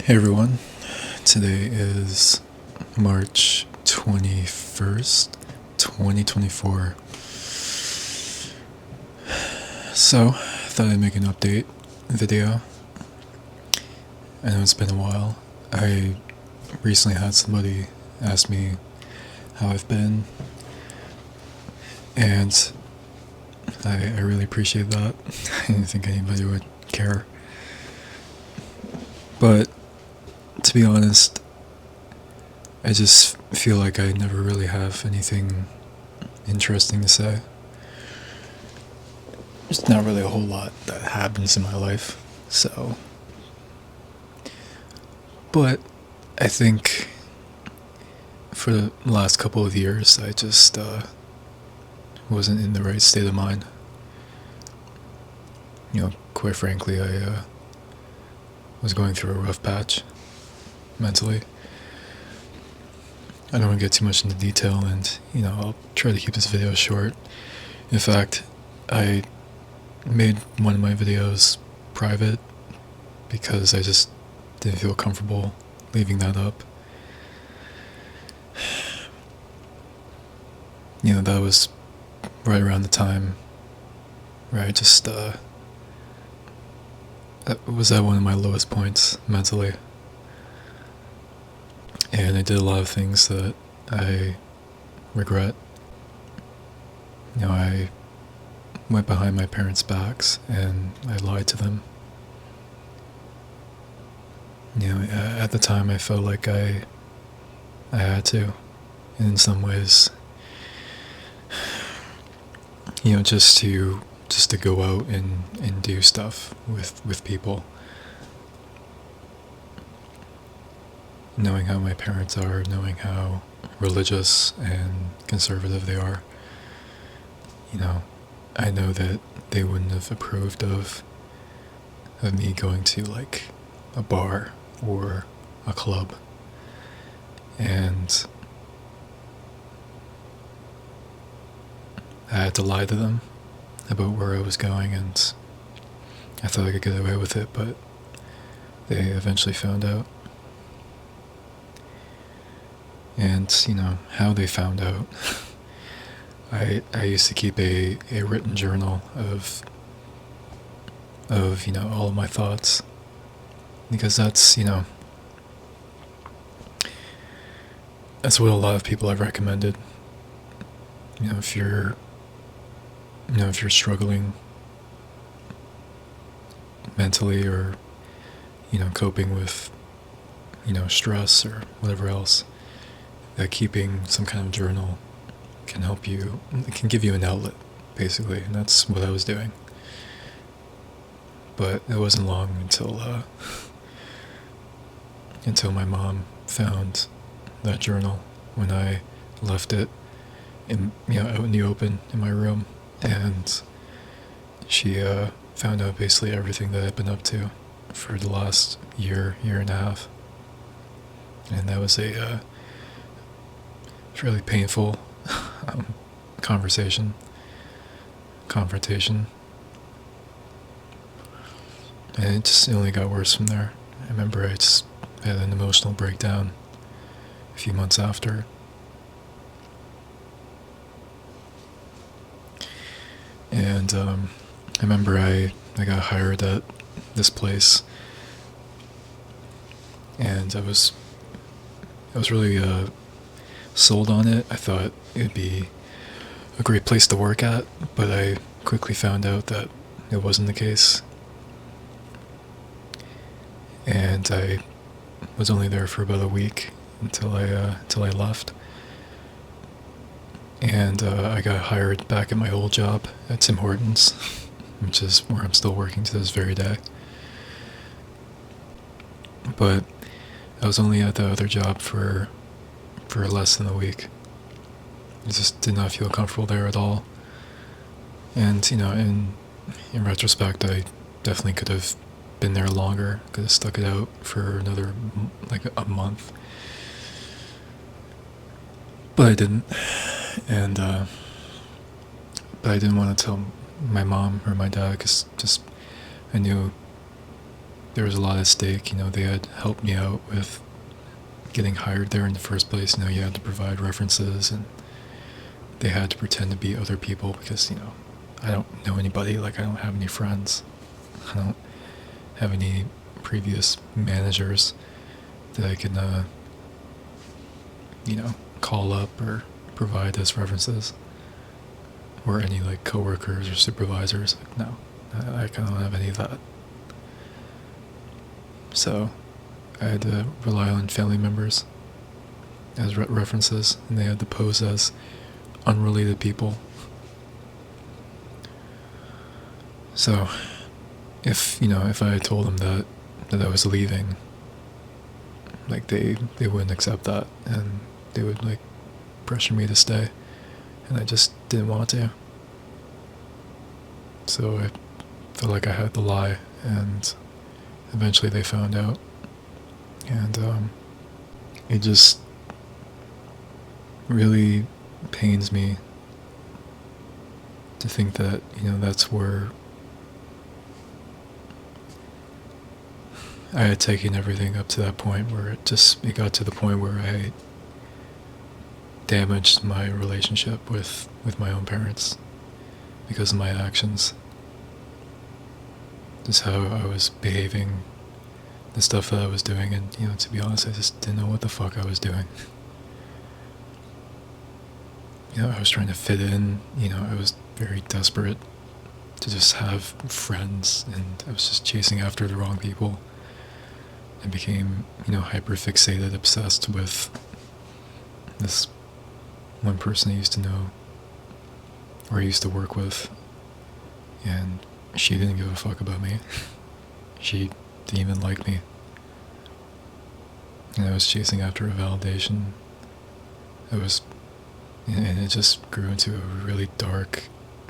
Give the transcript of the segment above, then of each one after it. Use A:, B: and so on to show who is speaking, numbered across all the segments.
A: Hey everyone, today is March 21st, 2024. So, I thought I'd make an update video. I know it's been a while. I recently had somebody ask me how I've been, and I really appreciate that. I didn't think anybody would care. But, to be honest, I just feel like I never really have anything interesting to say. There's not really a whole lot that happens in my life, so. But I think for the last couple of years, I just wasn't in the right state of mind. Quite frankly, I was going through a rough patch mentally. I don't want to get too much into detail, and I'll try to keep this video short. In fact, I made one of my videos private because I just didn't feel comfortable leaving that up. That was right around the time where I just was at one of my lowest points mentally. And I did a lot of things that I regret. I went behind my parents' backs and I lied to them. At the time I felt like I had to, and in some ways, just to go out and do stuff with people. Knowing how my parents are, knowing how religious and conservative they are, I know that they wouldn't have approved of me going to like a bar or a club. And I had to lie to them about where I was going, and I thought I could get away with it, but they eventually found out. And, how they found out. I used to keep a written journal of all of my thoughts, because that's that's what a lot of people have recommended. If you're if you're struggling mentally, or coping with stress or whatever else, that keeping some kind of journal can help you. It can give you an outlet, basically, and that's what I was doing. But it wasn't long until my mom found that journal when I left it out in the open in my room, and she found out basically everything that I'd been up to for the last year and a half. And that was a really painful confrontation. And it only got worse from there. I remember I just had an emotional breakdown a few months after. And I remember I got hired at this place, and I was really sold on it. I thought it'd be a great place to work at, but I quickly found out that it wasn't the case. And I was only there for about a week until I left. And I got hired back at my old job at Tim Hortons, which is where I'm still working to this very day. But I was only at the other job for less than a week. I just did not feel comfortable there at all. And in retrospect, I definitely could have been there longer. Could have stuck it out for another like a month, but I didn't. And but I didn't want to tell my mom or my dad, because just I knew there was a lot at stake. They had helped me out with getting hired there in the first place. You had to provide references, and they had to pretend to be other people because, I don't know anybody. Like, I don't have any friends. I don't have any previous managers that I can, call up or provide as references. Or any, like, coworkers or supervisors. Like, no, I don't have any of that. So, I had to rely on family members as references, and they had to pose as unrelated people. So, if I had told them that I was leaving, like, they wouldn't accept that, and they would, like, pressure me to stay, and I just didn't want to. So I felt like I had to lie, and eventually they found out, and it just really pains me to think that, that's where I had taken everything up to that point where it got to the point where I damaged my relationship with my own parents because of my actions. Just how I was behaving, the stuff that I was doing, and, to be honest, I just didn't know what the fuck I was doing. I was trying to fit in, I was very desperate to just have friends, and I was just chasing after the wrong people. I became, hyper fixated, obsessed with this one person I used to know, or I used to work with, and she didn't give a fuck about me. She didn't even like me. And I was chasing after a validation. And it just grew into a really dark,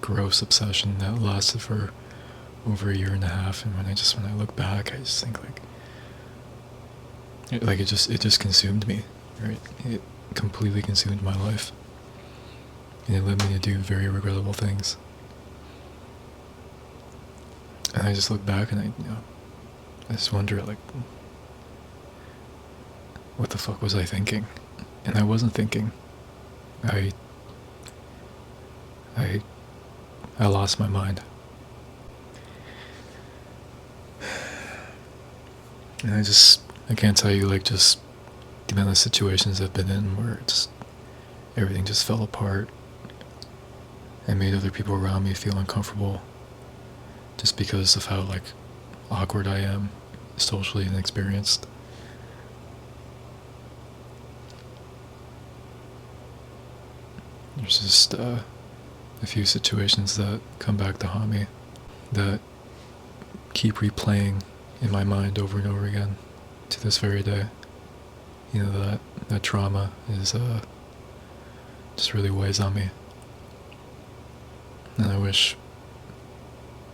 A: gross obsession that lasted for over a year and a half. And when I look back, I just think it just consumed me, right? It completely consumed my life. And it led me to do very regrettable things. And I just look back and I just wonder, like, what the fuck was I thinking? And I wasn't thinking. I lost my mind. And I can't tell you, like, just the amount of situations I've been in where everything just fell apart and made other people around me feel uncomfortable just because of how, like, awkward I am, socially inexperienced. There's just a few situations that come back to haunt me that keep replaying in my mind over and over again to this very day. That trauma is just really weighs on me. And I wish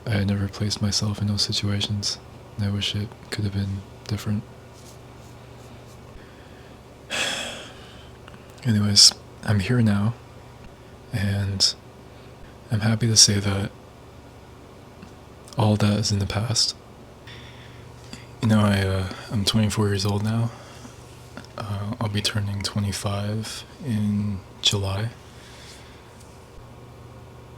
A: I had never placed myself in those situations. And I wish it could have been different. Anyways, I'm here now, and I'm happy to say that all that is in the past. I'm 24 years old now. I'll be turning 25 in July.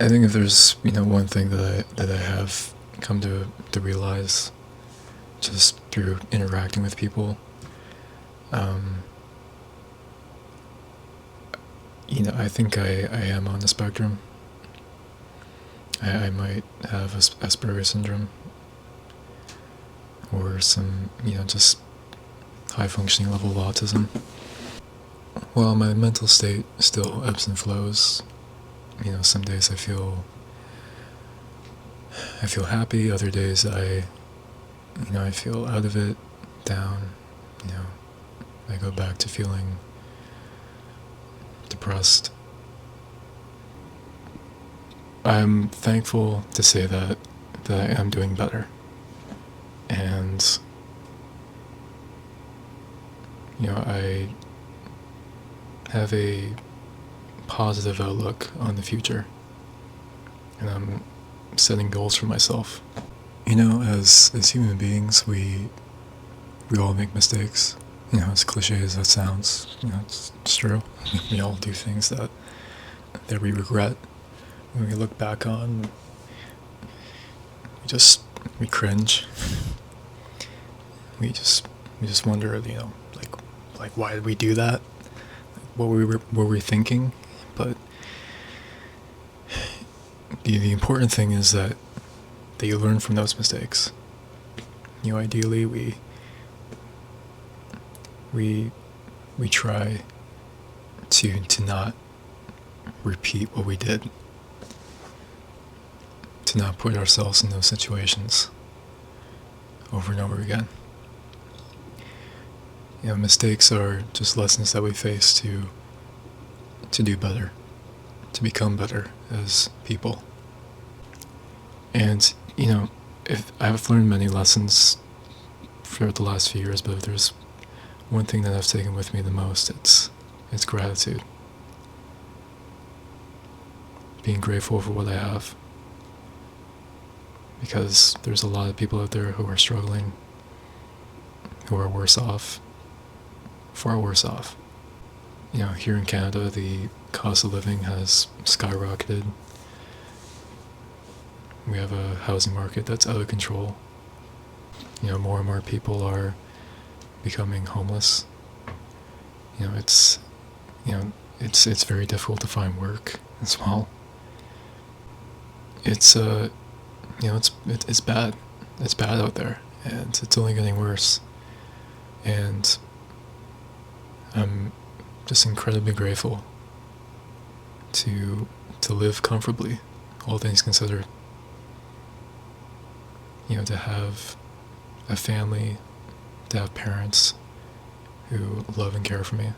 A: I think if there's, one thing that I have come to realize just through interacting with people, I think I am on the spectrum. I might have Asperger's syndrome or some, just high functioning level of autism. While my mental state still ebbs and flows, some days I feel happy, other days I feel out of it, down, I go back to feeling depressed. I'm thankful to say that I am doing better. And, I have a positive outlook on the future. And I'm setting goals for myself. as human beings, we all make mistakes. As cliche as that sounds, it's true. We all do things that we regret. When we look back on, we cringe. We just wonder, like why did we do that? What were we thinking? But the important thing is that you learn from those mistakes. Ideally, we try to not repeat what we did, to not put ourselves in those situations over and over again. Mistakes are just lessons that we face to do better, to become better as people. And if I've learned many lessons throughout the last few years, but if there's one thing that I've taken with me the most, it's gratitude. Being grateful for what I have. Because there's a lot of people out there who are struggling, who are worse off, far worse off. Here in Canada, the cost of living has skyrocketed. We have a housing market that's out of control. More and more people are becoming homeless. It's very difficult to find work as well. It's bad. It's bad out there, and it's only getting worse. And I'm just incredibly grateful to live comfortably, all things considered. To have a family, to have parents who love and care for me,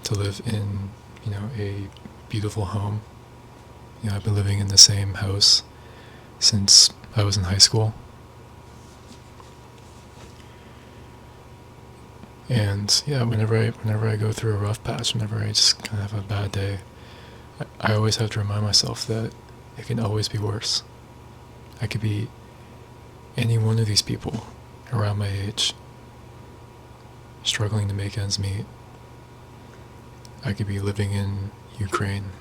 A: to live in, a beautiful home. I've been living in the same house since I was in high school. And whenever I go through a rough patch, whenever I just kind of have a bad day, I always have to remind myself that it can always be worse. I could be any one of these people around my age, struggling to make ends meet. I could be living in Ukraine.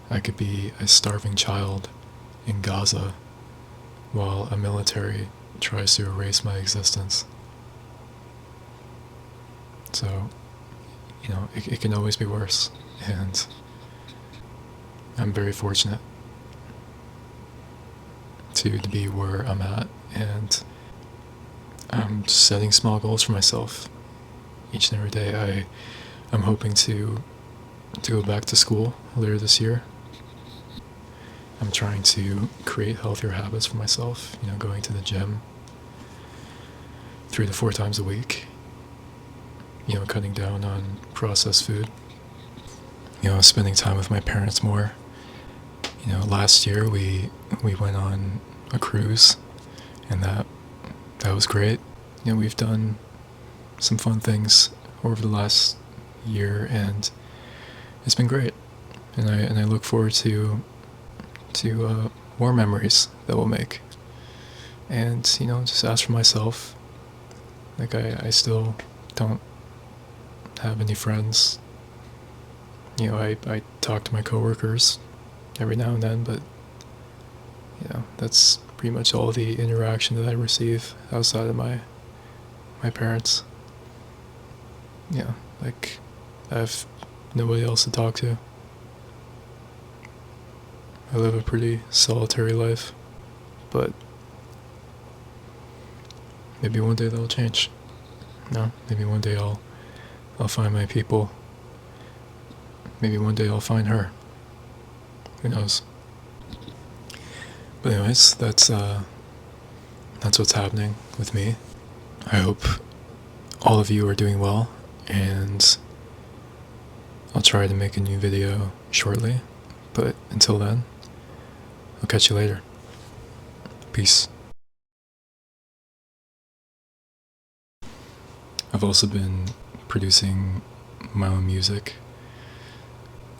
A: I could be a starving child in Gaza while a military tries to erase my existence. So, it can always be worse, and I'm very fortunate to be where I'm at, and I'm just setting small goals for myself each and every day. I'm hoping to go back to school later this year. I'm trying to create healthier habits for myself, going to the gym 3 to 4 times a week, cutting down on processed food, spending time with my parents more. Last year we went on a cruise, and that was great. We've done some fun things over the last year, and it's been great. And I look forward to more memories that we'll make. And just ask for myself. Like I still don't have any friends. I talk to my coworkers every now and then, but that's pretty much all the interaction that I receive outside of my parents. Like I have nobody else to talk to. I live a pretty solitary life, but maybe one day that'll change. Maybe one day I'll find my people. Maybe one day I'll find her. Who knows? But anyways, that's what's happening with me. I hope all of you are doing well, and I'll try to make a new video shortly. But until then, I'll catch you later. Peace. I've also been producing my own music.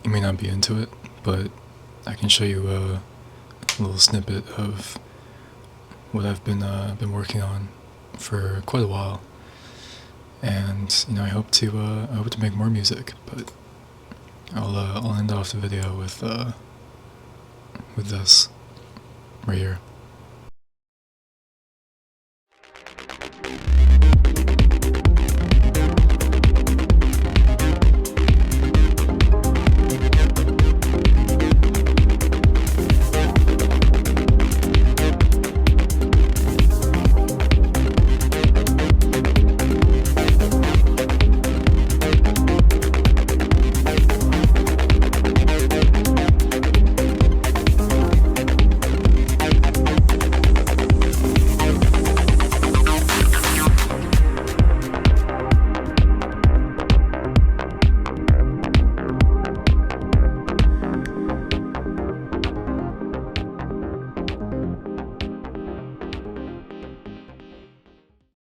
A: You may not be into it, but I can show you little snippet of what I've been working on for quite a while, and I hope to make more music. But I'll end off the video with this right here.